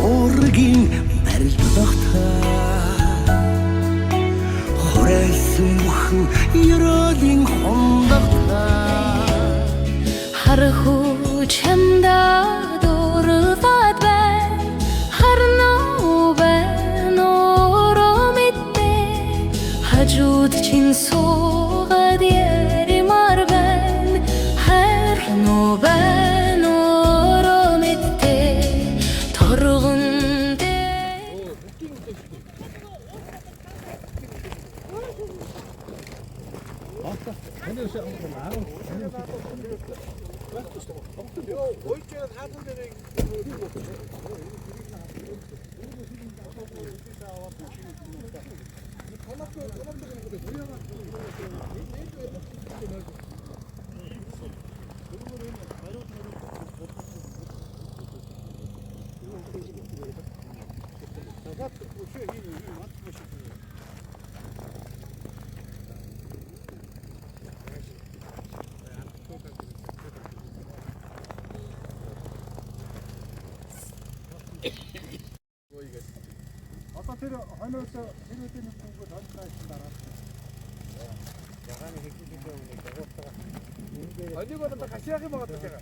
уургийн барил догтаа хорайсан бүхэн ёроолын хондогтаа харахуу чамда дурсаад бай харноо бай нороо мэдээ хажууд чин суугаад яримар бай харноо бай нороо мэдээ торгон Одоо тэр хойноос хэрүүдийн нүгүүд онцгойсон дараа. Ягааны хэвчээгээ үнэ дагуултаа. Онийг бол гашаах юм байна гэж.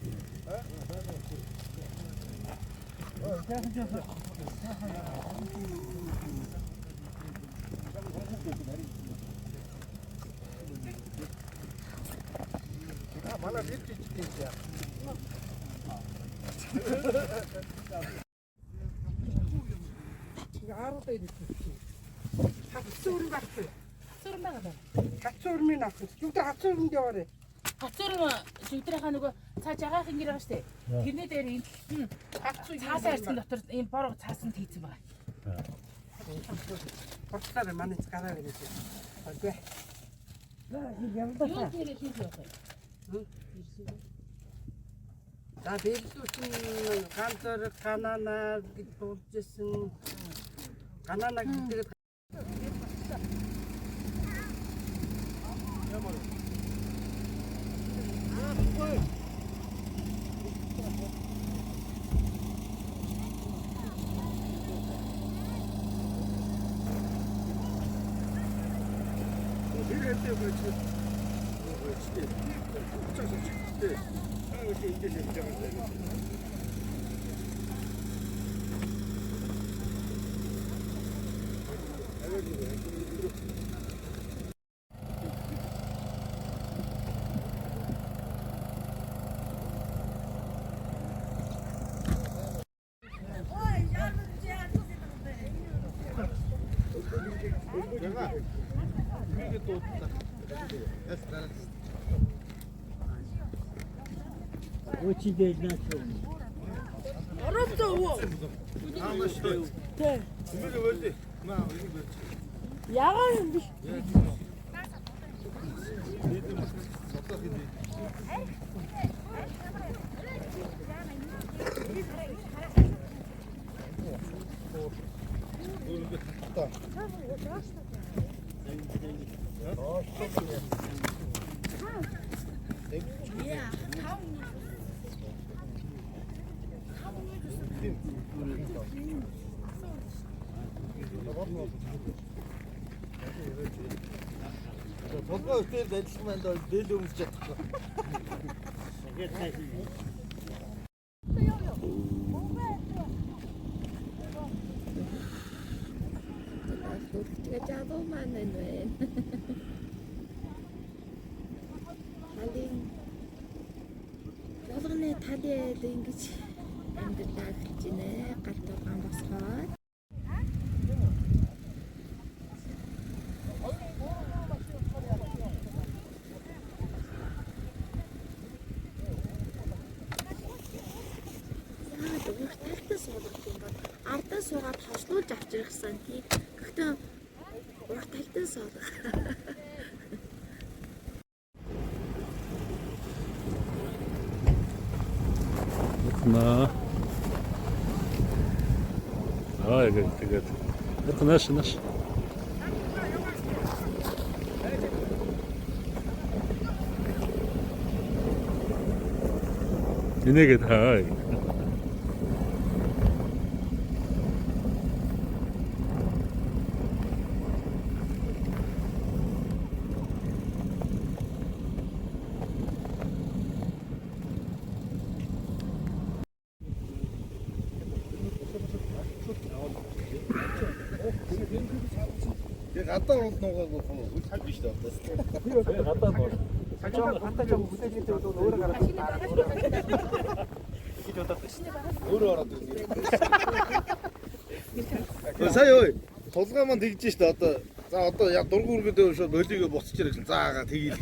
Манай бид чинь яа. Яаруу идэх. Хацуурн багт. Хацуурн байгаа. Хацуурмын авах. Юутай хацуурнд яваарэ. Хацуурн шигдрийнхаа нөгөө цааш агаах ингэр байгаа штэ. Тэрний дээр энэ цаасаа ирсэн дотор ийм борго цаасан хийсэн байгаа. Боцлоо манай гараа гэж. Окей. Юу тэр хийж байгаа. За бэлдүүчин ганцор ганана гэж дуулжсэн. Ганана гэдэг Очень дельно. Оросоо. Тэ. Яагаад юм биш? Толгой өтөл ажиллах манд дэл өмсөж чадахгүй. Тэгээ жадуу маань байна. Халин болгоны талиад ингэж амьдралаа эхэлж байна. Галт угаан босгоод. Ардаа суугаад хослуулж авчирхсан тий. Гэхдээ урах талтан суулгах. На. Ай, как это наш. Инегээд хай. Би гадаа уул нуугаагүй үлдэх биш дээ. Гадаа бол. Цаашаа хатаж авах хүлээлттэй бол өөрөө гараад Өөрөө ороод ирнэ. Сая ой. Тулгаа маань тэгж штэ одоо. За одоо яг дургу үргэдөө шууд болиго буцчих гэсэн. Заагаа тгийл.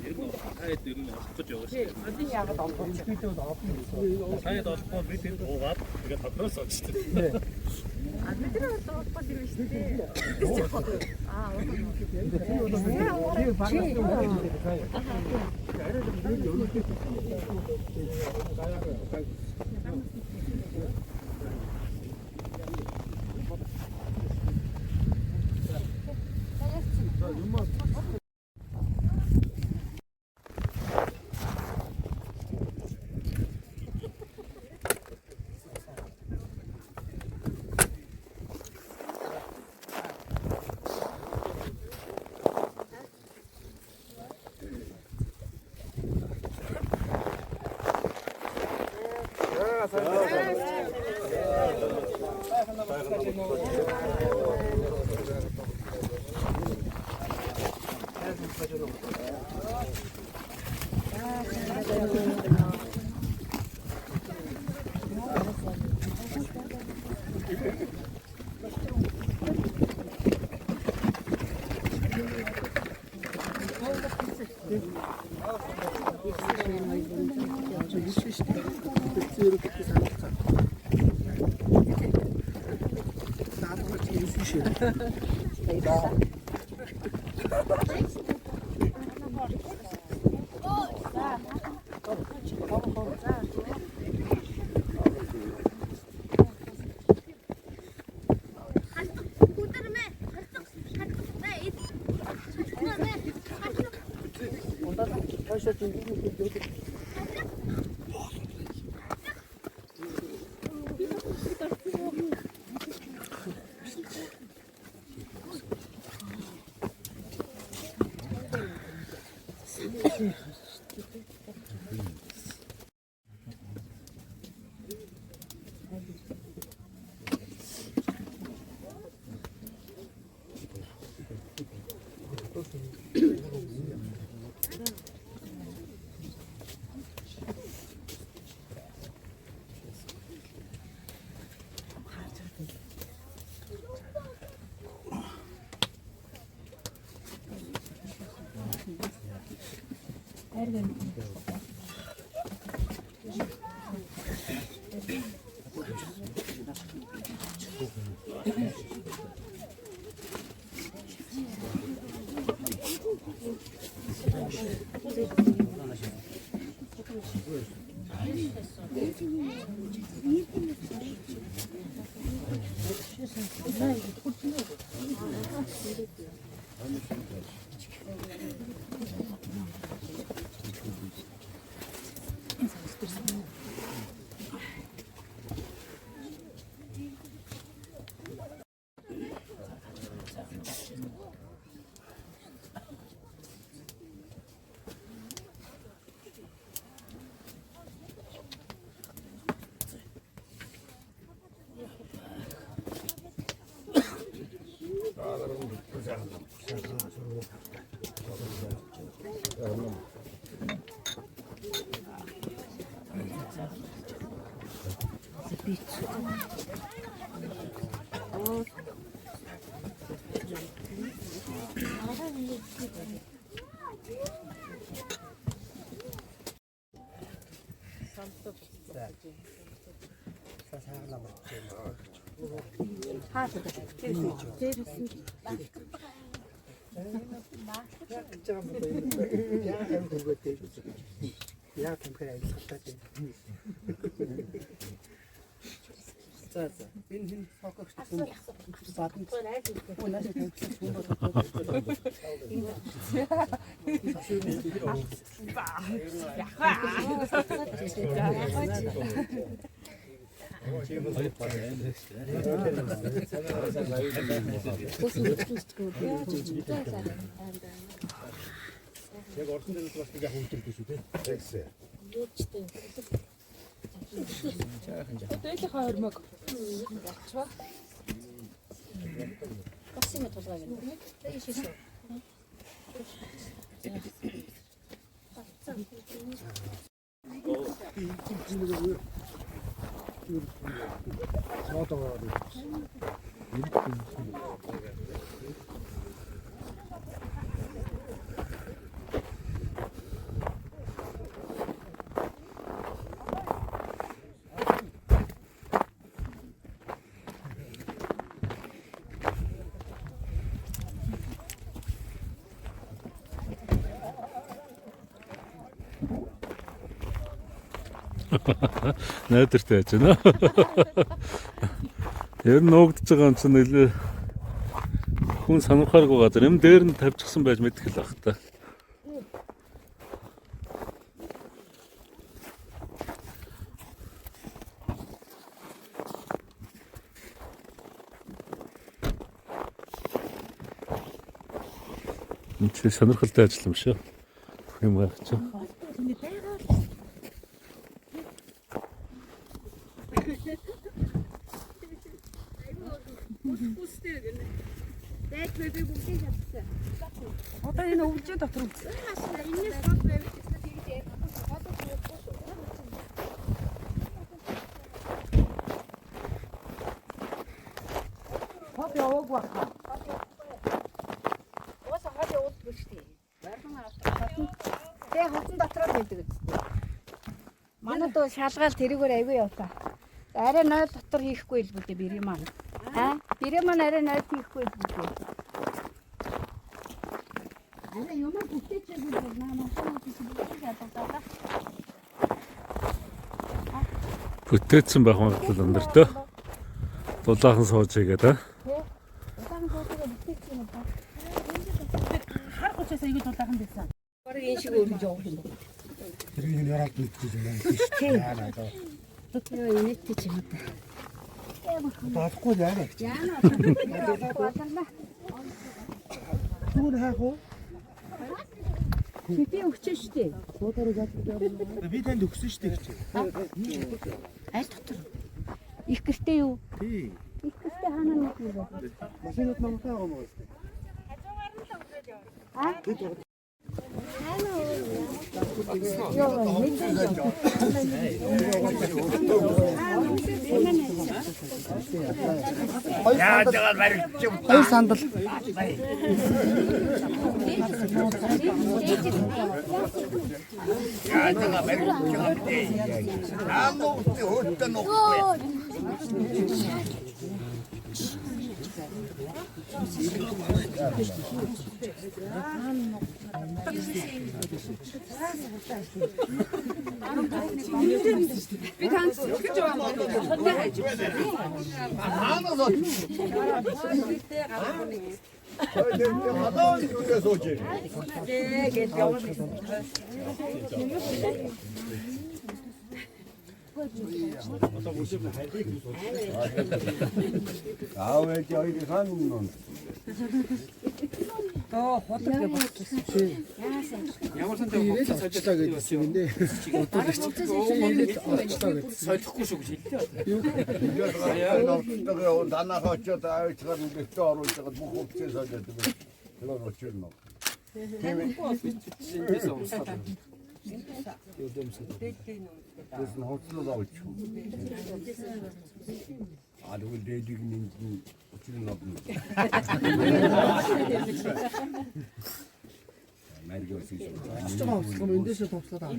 Хайд ер нь олох гэж байгаа шүү. одоо яагаад олох юм бэ? Хайд олохгүй бид энэ уугаад тэгээд тодроос очсон. Яг орсон дээр бас яг хөвдөлтэй шүү дээ. Дээлийнхаа хормог. Бас юм тулгаа гэнэ. Найдвартай байж байна. Ер нь нуугдж байгаа юм чинь нэлээ хүн санахааргүй газар юм дээр нь тавьчихсан байж мэдэх л байх та. Энд чи сонирхолтой ажил юм шүү. Юм байх чи. Одоо энэ өвлжөө дотор үлдсэн. Хот яваг баха. Уус хаад явуулдаг шүү дээ. Тэгээ хотон дотроо байдаг үстэй. Манайд бол шалгаал тэрүүгээр аягүй явтаа. Арай 0 дотор хийхгүй л бүдэ бэрийн маань. Бэрийн маань арай 0 хийхгүй л бүдэ. Арай юм бүтээчихгүй бол намаа шууд Бүтээсэн байх магадлал өндөртэй. Дулаахан сууж игээд аа. Хар гучаас аягүй дулаахан байсан. Бараг энэ шиг өргөж явах юм. тэрийг яраад мэдчихэж байна тийм Юу инээдтэй ч юм уу. таахгүй яарэ Яана. түр хаах уу Хэдий өгчөө шүү дээ. би танд өгсөн шүү дээ гэж Аль дотор? Их гэртээ юу? тий Их гэртээ хаана нүх вэ? машинат намтай байгаа юм уу Хоёр сандал Би таньс гэж байгаа юм. Хоттой хайж. 아왜 저기 사는 놈? Ямар сантай боцоо сольчлаа гэж юм дээ. Солихгүй шүү гэж хэллээ. 너 나나가 어쩌다 아이처럼 이렇게 어울려서 뭐 없애서 저기 그런 어쩔 놈. Шинжээс устгаад. 무슨 호텔로 나오죠? 아주 내리는 어쩔 놈. 말고 있어. 수정 없으면 인데서 돕사다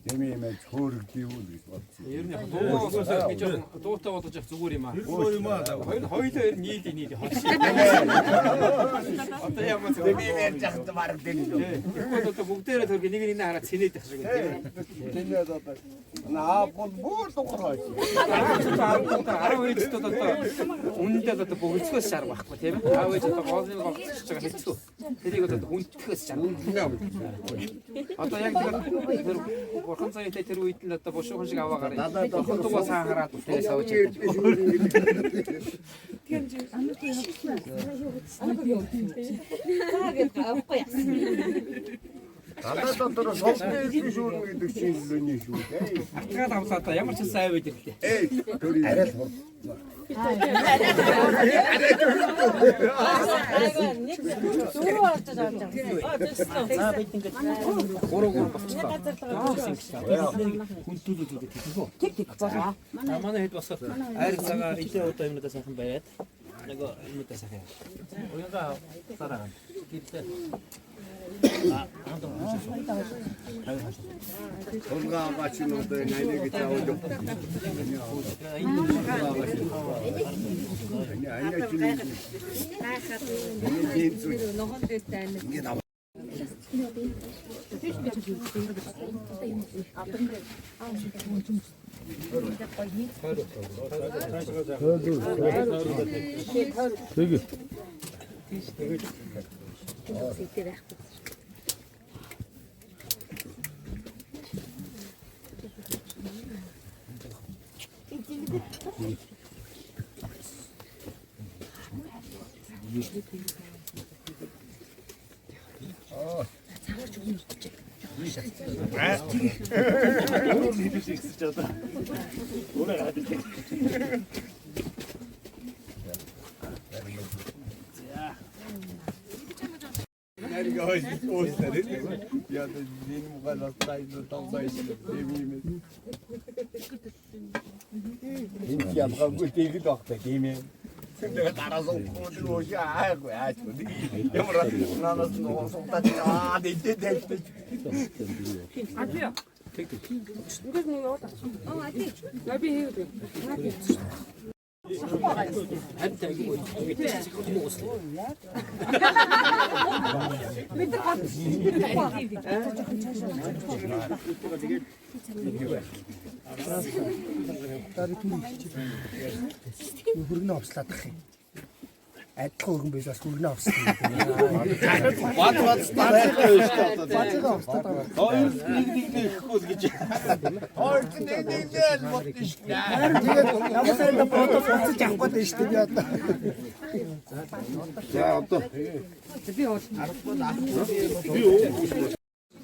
데미면 저를 끼우고 있었지. Ер нь яг дуугаа би жоохон дуутай бодож явах зүгээр юм аа. Хоёулаа нийлий хот. Одоо ямар 데미면 작도 말을 되는 одоо бүгдээрээ төргий нэг нэг хараад цэнээд байх шиг тийм. 나뭐 똑같아. 12-д одоо үнэндээ одоо бүгдсгөөс шар байхгүй тийм. Аавч одоо гоолны голч байгаа хэцүү. Тэрийг одоо хүндтгэхээс шар. Одоо яг тэр бурхан цайтай тэр үед л одоо бушуухан шиг аваагаар бурхан дугаа саан хараад үтээс авч ирдэг. Гадаа дотор солны шүүрнэ гэдэг чинь лөний шүү дээ. Атгаад авлаа та ямар ч сайн байд ирлээ. Арай л хор. Манай хэд босоо айр цагаа илээ удаа юмудаа сайхан байгаад нөгөө юмудаа сайхан. Уянга сараа. Гэртээ. Тулгаа бачнууд найныг таавал. 되게 Я да не могла оставить до толпа еще. Энд ямгаагүй дэглэл багтаа тийм ээ. Тэндээ дараас уудлуу яагүй аач. Ямар нанаас нуус утаа дэдэ дэдэ. 아니야. 이거 뭐 여기다. 아니. 나비 해도 돼. Хөргөнө авслаадах юм. Адилхан хөргөн байсаас хөргөнө авсан. Бат байхгүй шүү дээ. Бацгаа австаад байгаа. Хоёр нэг нэхгүй л гэж. Хоёр нэг бодсон шүү дээ. Харин тэгээд ямар сайда бодож уцаж авах гэдэг шүү дээ би одоо. За одоо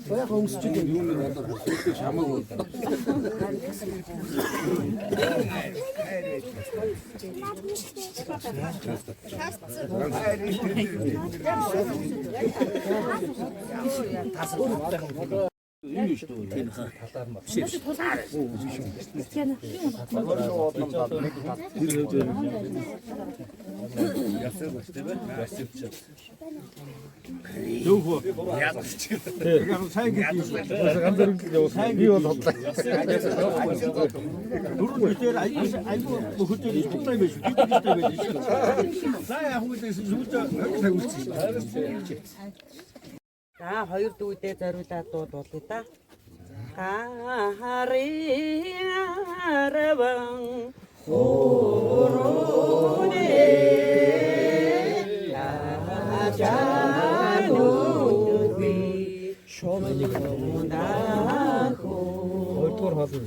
Баяа хөмсчүүд юм одоо шамаагүй. Юу шүү дээ. Талаар маа. Биш. За хоёр дүүдээ зориулаад дуулъя да. Гариарван хороне ажануби шомнахо Хоёрдугаар хоол үү?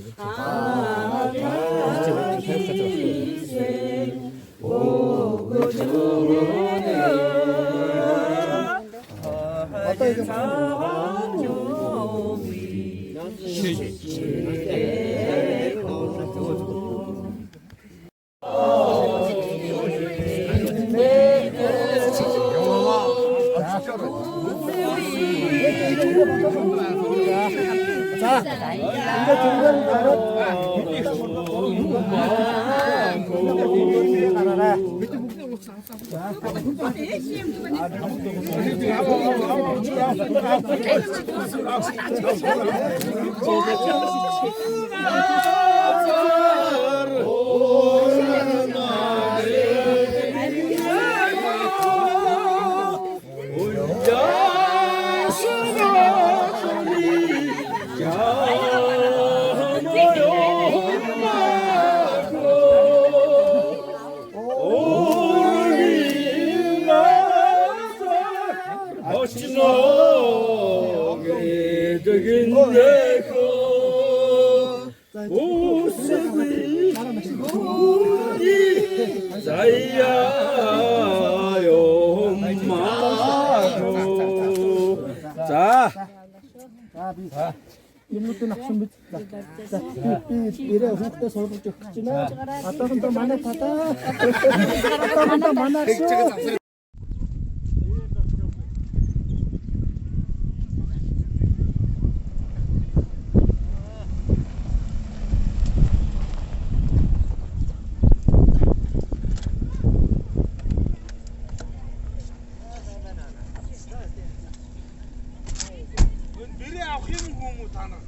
одоо ингэ 자, 이제 중간 가라. 자, би юмнуудыг авсан биз. За би ирээ хүүхдээ суулгаж өгч байна. Одоохондоо манай татаа. Одоохондоо манай шүү. Бэрээ авах юм хүмүүс танаа.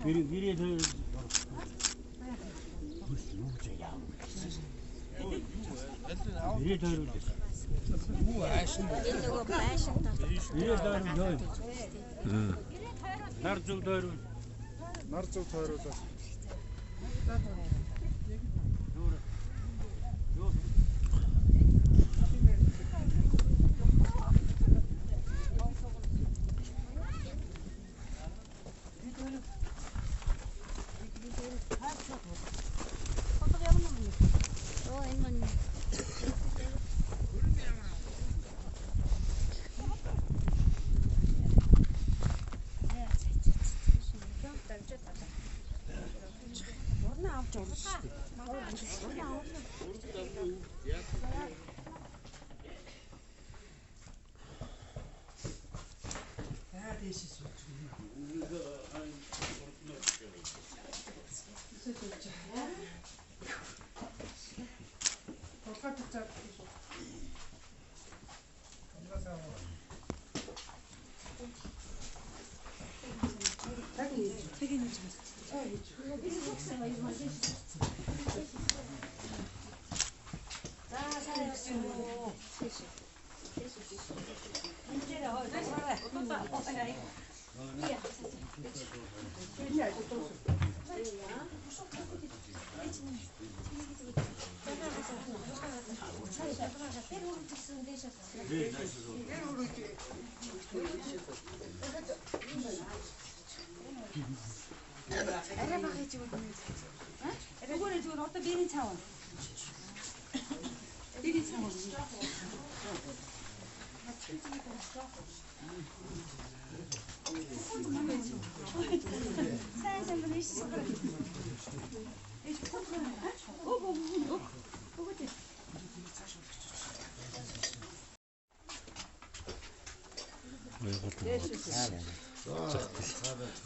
Бэрээ дээр нар зүг тойруулаад.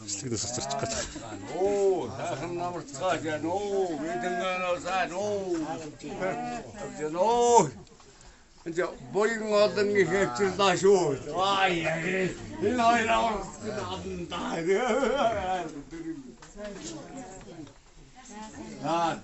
Слегдээс царчих гэж. Оо, дахин намар цааш яа нөө, мэдэнганаа саа нөө. Нөө. Энд боён олон их хэвчирлаа шүү. Ай яа. Энэ хоёроо надад таа. Аа.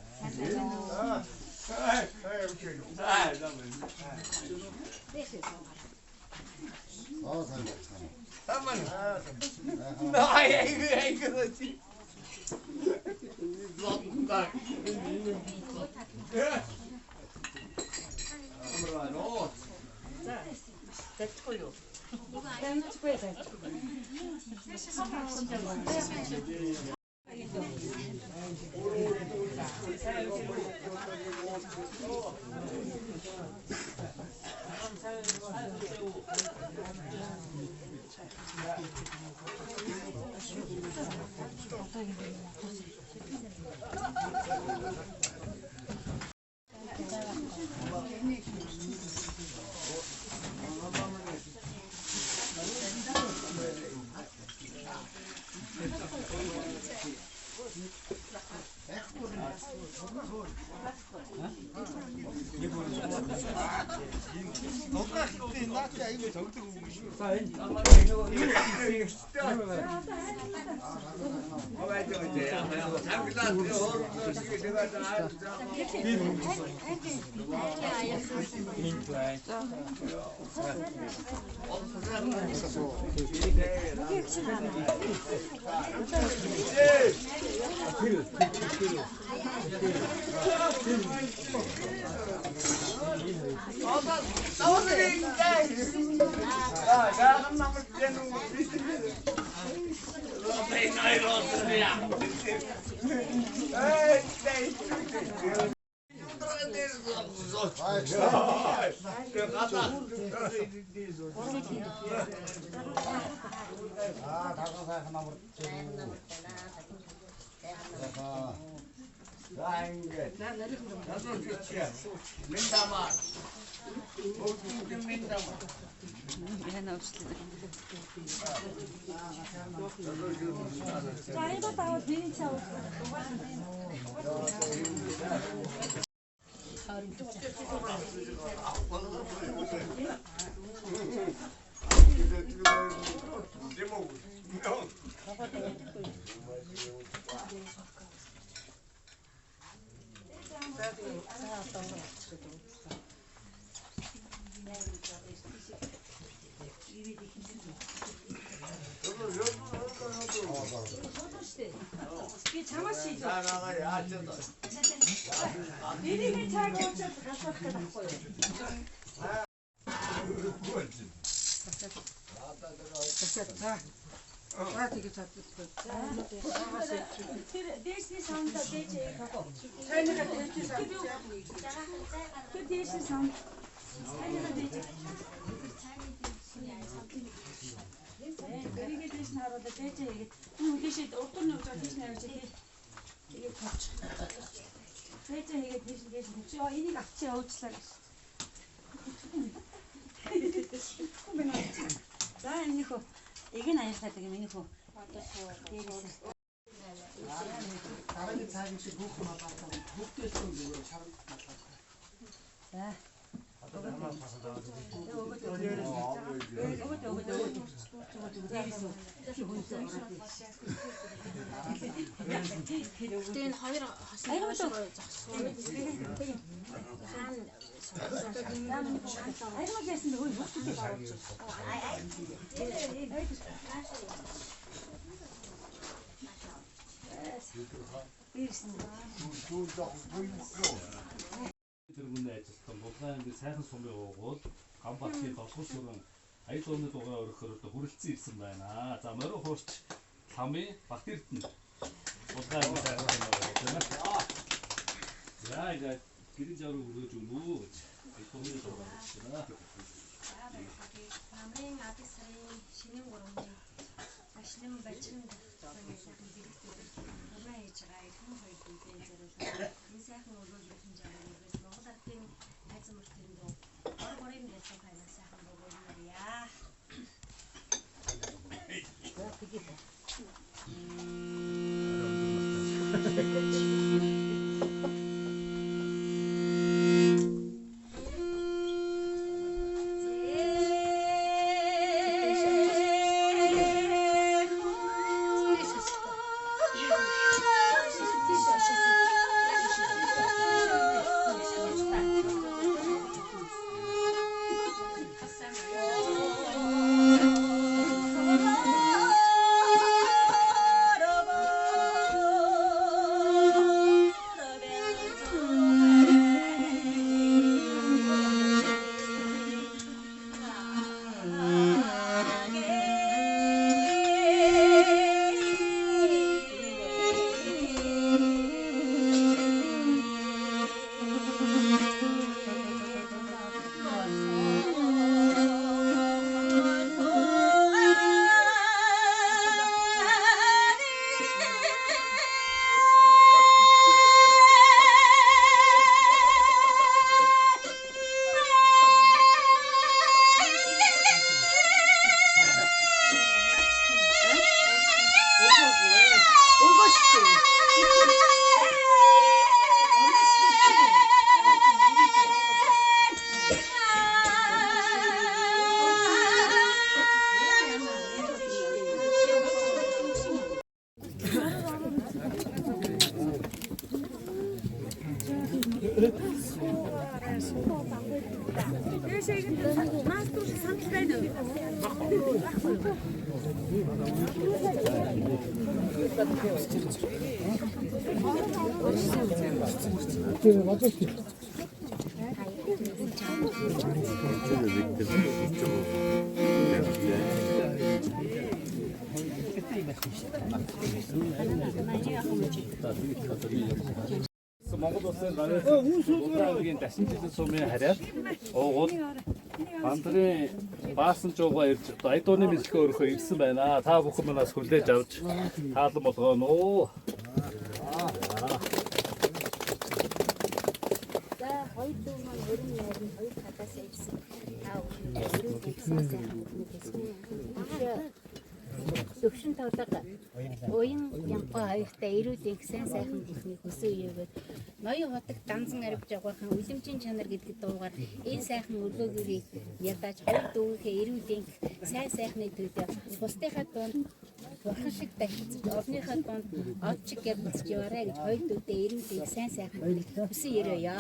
Энийг авчи явуулчлаа гэж. За энэ хөө ийг нь аярлаад байгаа миний хөө. Дараагийн цагийн шиг бүх юм байна. Бүгдээс нь зүгээр шаргал. За. Тэгээд хоёр хасна Аймаг яасан нөгөө бүгдийг оруулж. тэргүүний ажилтан Булган ангид сайхан сумын уугуул Гамбатгийн Довсгол сүрэн аял ууны дугаа өргөхөөр хүрэлцэн ирсэн байна. За морин хуурч ламын Бахтэрдэн Булган ангид сайхан сумын уугуул. За ингээд гэрэн жаврыг өргөж өгнө гэж түүний дугаар байна. намрын ади сарын шинийн гурамны шинийн бачинд хийж байгаа их хоёр бүтээн зориулсан. Энэ сайхан өгүүлбэрийн жаврыг Монгол ардын айц мөртөнд ор горын дэсэн хайнаа сайхан өгүүлмээрья. Монгол улсын гарагийн дасналын сумын хараад уугуул бандрын баасан жуугаа ирж айдууны мэдлэгээ өрөхөө ирсэн байна. Та бүхэн манаас хүлээж авч таалан болгоно уу. За хоёр дүү маань өрн найрын хоёр хатаас ирсэн. Та бүхэн төвшин тоглог уян ямпа хоёртай ирүүдийн сайн сайхан техник өсөө iyөөгээд ноён хотог данзан арвж яваахан үлэмжийн чанар гэдэг дуугаар энэ сайхан өргөөгөрийг ядаж хоёр дүүхээ ирүүдийн сайн сайхны төлөө бусдынхаа дунд бурхан шиг дахиж олныхаа дунд од чиг гэрэлцэж яваарэ гэж хоёр дүүтэй ирүүдийн сайн сайхан өсөө ирээё.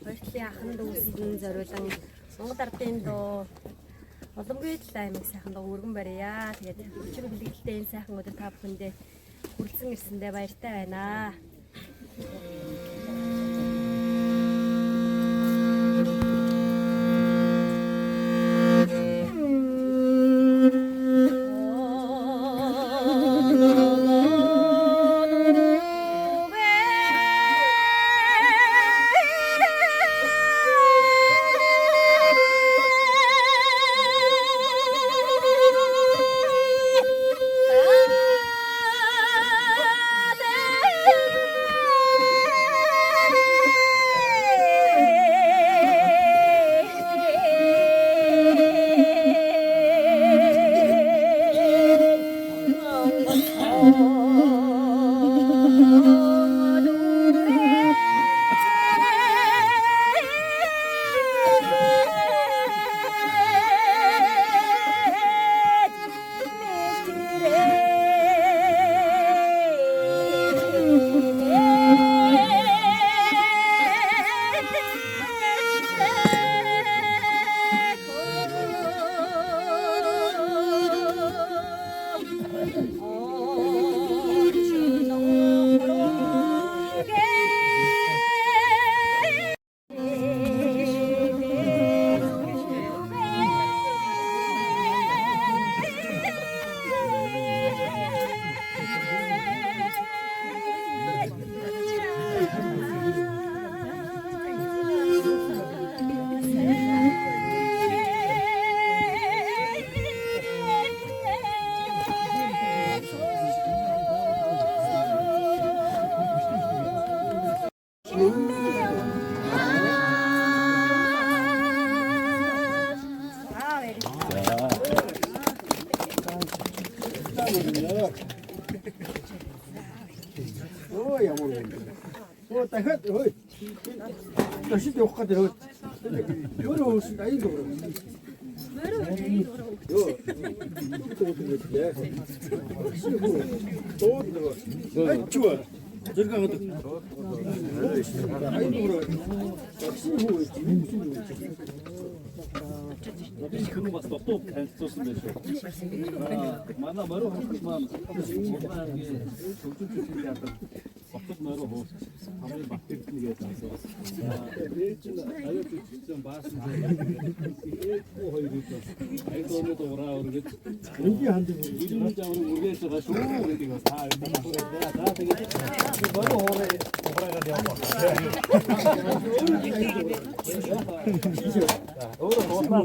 Баярлалаа ахын дүүсийн зориулан Монгол ардын дуу Уламжлалт аймаг сайхан дуу өргөн барья. Тэгээд өчиг бэлгэлтэй энэ сайхан өдөр та бүхэндээ хүрэлцэн ирсэндээ баяртай байна. ямар юм. дахиад ой. Ташид явах гэдэг ой. Өөрөө хөөсөн аян дураа. Ачва. Зэрэг аваад. их бас дотоо танилцуулсан байх шүү. Манай морь хурц маань хөгжүүлсэн яадаг. Хотод морь хурц хамгийн бактери гэдэг асуусан. Ээж нь аюул хийсэн баасан. Хоёр үгүй. Айдооны дуураа өргөж энгийн ханд ирмэн жаврын үргэж байгаа шүү гэдэг бас таа юм байна. За тэгээд морь хураагаад явах. Өөрөө хуурнаа.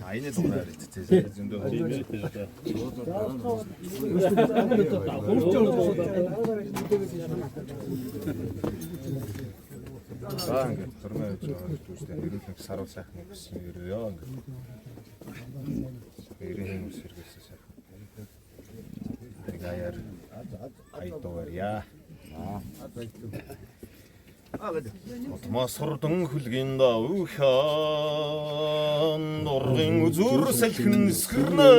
아이네 동네를 진짜 정도 Аа ингээд хормоо түүштэй нэрүүлэх саруу сайхан гэсэн ирээ ингээд. Ирээ хүмүүс иргэсэн сайхан. Тэгаяар айдоорья. Масурдан хүлгэнда үхэн дургын үзүр салхин скэрнэ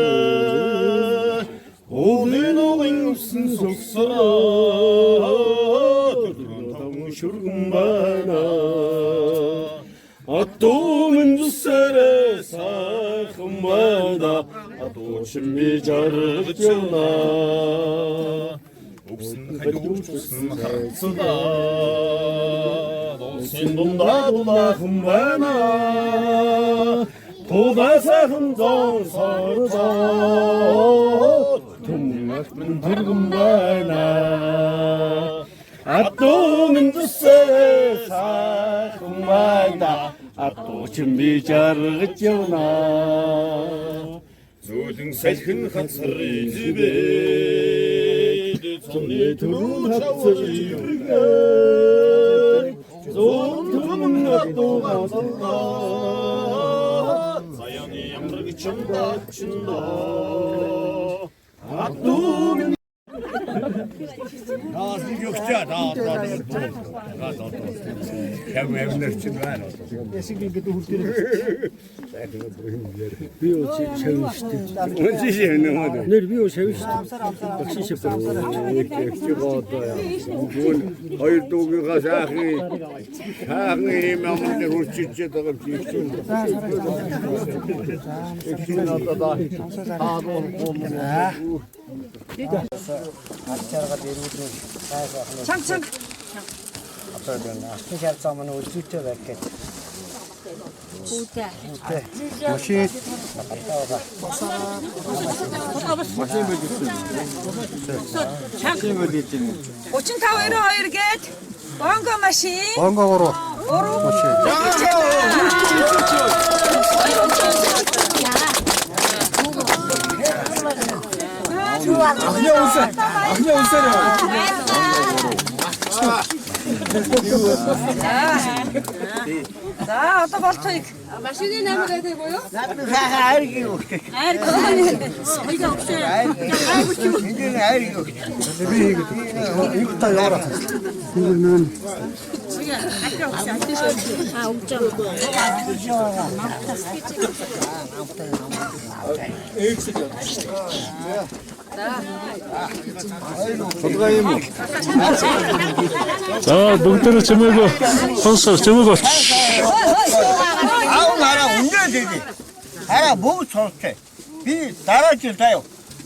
Уулын усан суксараа төрөн шүргэн байна Атомын зүсэрэ сайхан байна Аточин би жаргаж явна Усан хайдуурчсан харцдаа Донсын дундаа дулаахан байна Тулаа сайхан зон сордоо Түмэн тэргэн байна Атомын зүсэрэ сайхан байна Аточин би жаргаж явна Зөөлөн салхин хацар избээ Цонны түрүүн хацар избээ Зөөлөн түрүүн хацар избээ Заяны ямраг чамдачнда Атомын Наасыг өгчээ даа. Хэмээмнэр чинь байна. Ясиг ингээд хүртэл. Би юу шавьштэй. Үнэн шиг нэмээд. Нэр би юу шавьштэй. Багшиж байна. Хоёр дуугийнхаа сайхан юм амрын хүрчиж байгаа юм. Эцэг надад таадон юм. Ачааргаад ирүүлэн сайхан. Чанг. Одоо энэ ахны харцаа манай үлдээтэй байх гэж. Хүүтэй. Машин. Машин мэдээсэн. 3592 гээд бонго машин. Бонго 3 машин. Ахны унсаа. За одоо болтойг. Машины намайг гэдэг буюу? Хайрыг юу? Хайр. Хоёул өгсөн. Энийг хайрыг юу? Би хийгээд. Их та яваа. Тэгвэл нэн. За бүгдээ чимээгөө сонсоо чимээгөө. Аав нараа үнэ дээ. Хараа бүгд сонсоо. Би дараа жил таяа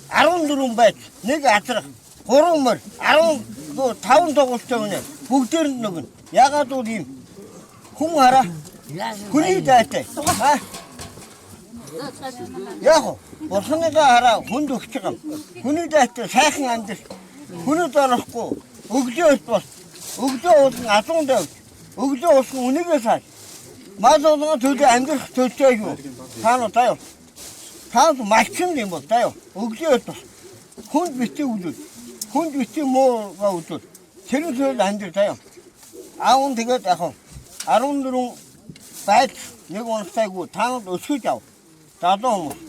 14 байц нэг азрах 3 мөр 15 тоглолттой үнэ бүгдээр нь нөгөө ягаад уу юм хүн хараа хүний дайтай яг бурхныгаа хараа хүнд өгч байгаа хүний дайтай сайхан амьдрал хүнд орохгүй өглөөс бас өглөө уулын азуун давж өглөө уусан үнийгээ сай мал болгоо төлөө амьдрах төлөө юу таа малчин юм бол таа өглөөс бас хүнд битээ үлдэл хүнд битээ муугаа үлдэл тэр зүйл амьдрал таа аавн тэгээд яг 14 байд нэг уналтайгүй таанд өсгөж ав. Залуу хүмүүс.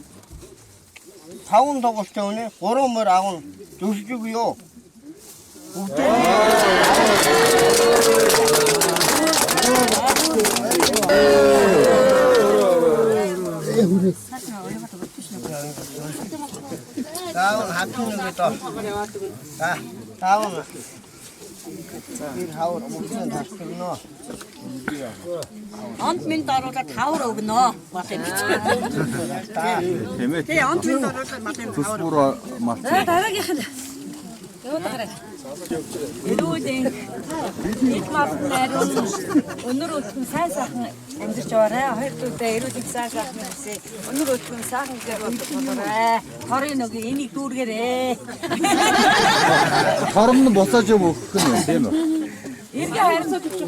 5 тоглолтын үнэ 3 мөр агуун зүсдэг юу? 다운 합치는 것도 다운 ир хавар мөнгөнд тасгано. Онт минь даруулаад хавар өгнө. Бат юм гэж. Тэмээ. Тий, онт минь даруулаад мат юм хавар. Бүр март. Дараагийнх нь. Юу тарай. Ирүүдэн их мал найруулсан өнөр өтгөн сайн сайхан амьдарч яваарай. Хоёр дүүтэй ирүүдэн сайн сайхан хүсье. Өнөр өтгөн сайхан гэж бодоорой. Хорын нөгөө энийг дүүргээрээ. Хором нь буцааж өгөх юм тийм үү? Иргэ хайрцаг гэж.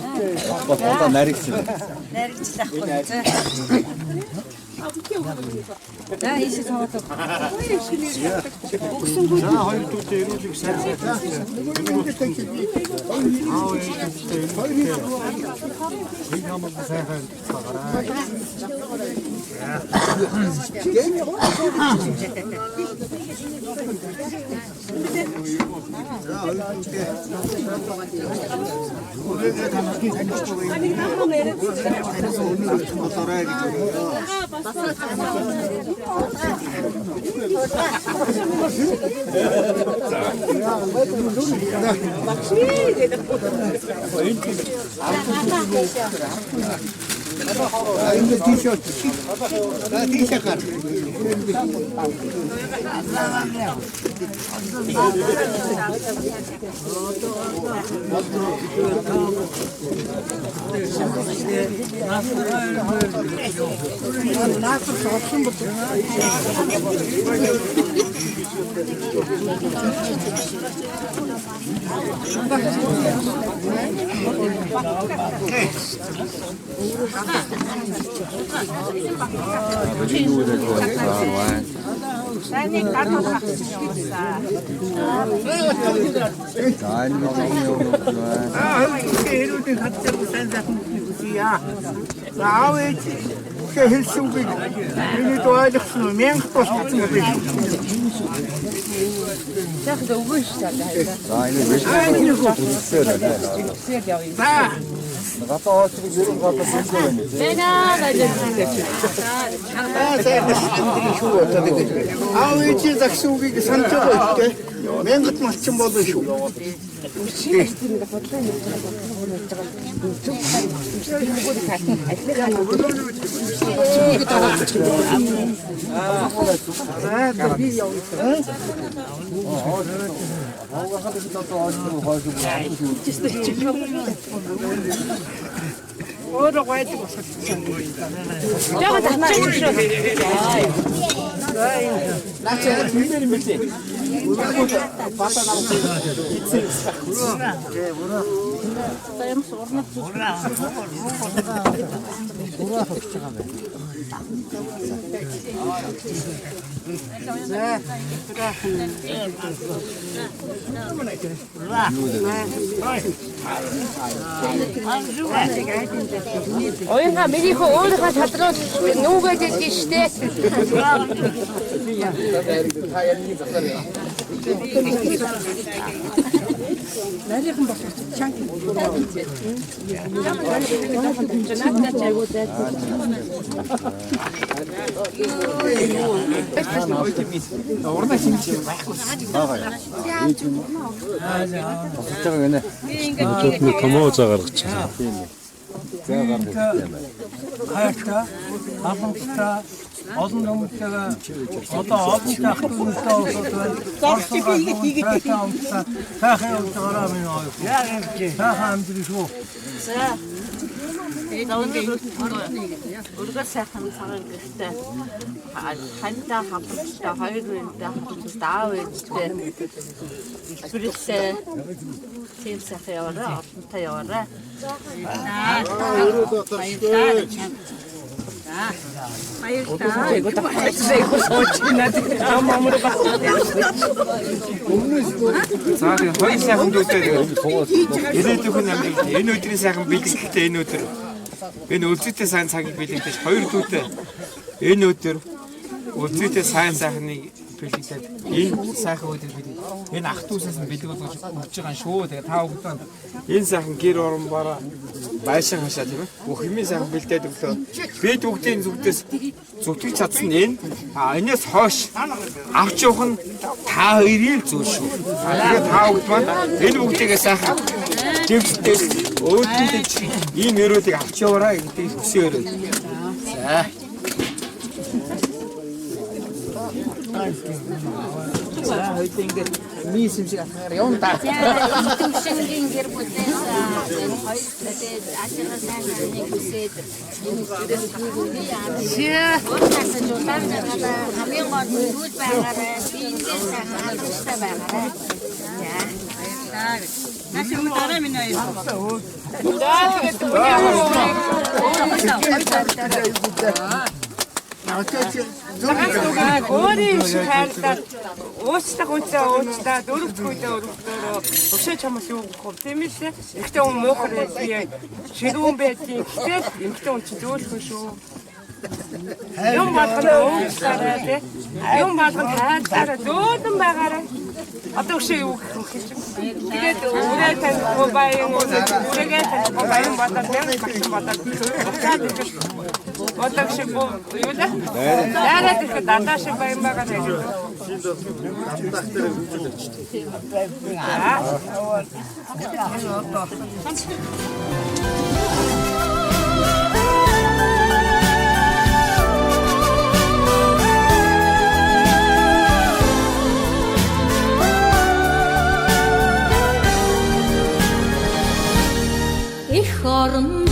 Одоо наригсан. Наригчлахгүй. За ийшээ цаваад. Өгсөнгөө. За хоёр дүүтэй ирүүлэх сайн. Оюнга минийхөө өөрийнхөө чадрууд нүугээд идэж штэ. Нарийнхан болох чанг. Урна хэмжээ байхгүй. Босож байгаа гэнэ. Тут томоозаа гаргачихсан. Тийм ээ. За гаргах юм байна. Хайртай, амттай, олон номтойгоо одоо олон тахтуудтай болоод тахаа уутаараа минь аа. Тахаа амжилт шүү. Ургал сайхан цагаан гэртээ ханта хавталтай хоёр үедээ хавталтай аав ээжтэй экспрессээ тийм сайхан яваараа олонтой яваараа. За тэгээ хоёр сайхан дүүтэй ирээдүйн амьдрал энэ өдрийн сайхан бэлтгэхтэй энэ өдөр энэ үлзийтэй сайн цагийг бэлэгдэж 2 дүүтэй энэ өдөр үлзийтэй сайн сайхныг бэлэгдээд энэ сайхан өдөр бэлэг. Энэ ах дүүсээс нь бэлэг болгож өгч байгаа шүү. Тэгээ та бүхэн энэ сайхан гэр орон бараа байшин хашаа тийм ээ. Бүх юмын сайхан бэлдээд өглөө. Бид бүгдийн зүгтээс зүтгэж чадсан энэ энэс хойш авч явах нь та хоёрын зүйл шүү. Тэгээ та бүгд маань энэ бүгдийг сайхан дэвсдээс өөдөлдөж ийм өрөөлийг авч яваарай гэдгийг хүсэөрэй. За. За хоёул ингээд мис юм шиг атгаар явна та. Төвшингийн гэр бүлээс энэ хоёр тэгээд ажлаа сайн нэг үсээд энэ үсгүүдээ яа. Уутаас жуулаад хамгийн гол нь үйл байгаарай. Ингээд сайн хаалцтай байгаарай. Яа. Наш юм дараа минь аа. Өөрийн шиг хайрлаад уучлах үедээ уучлаад өрөвдөх үедээ өрөвдөрөө өшөө чамаас юу гэх вэ тийм ээ. Ихтэй хүн муухай байдгийг ширүүн байдгийг гэтэл ихтэй хүн чинь зөөлхөн шүү. Юм болгоно уучлаарай тийм. Юм болгоно хайрлаарай зөөлөн байгаарай. Одоо өшөө юу гэх вэ? Тэгээд үрээ танихгүй баян үрээгээ танихгүй баян бодоод мянга багш бодоод уцаад идэх. Одоо шиг юу лээ? Яагаад ихэд дандаа шиг баян байгаа нэг. Гандах дээр үзүүлж Их орон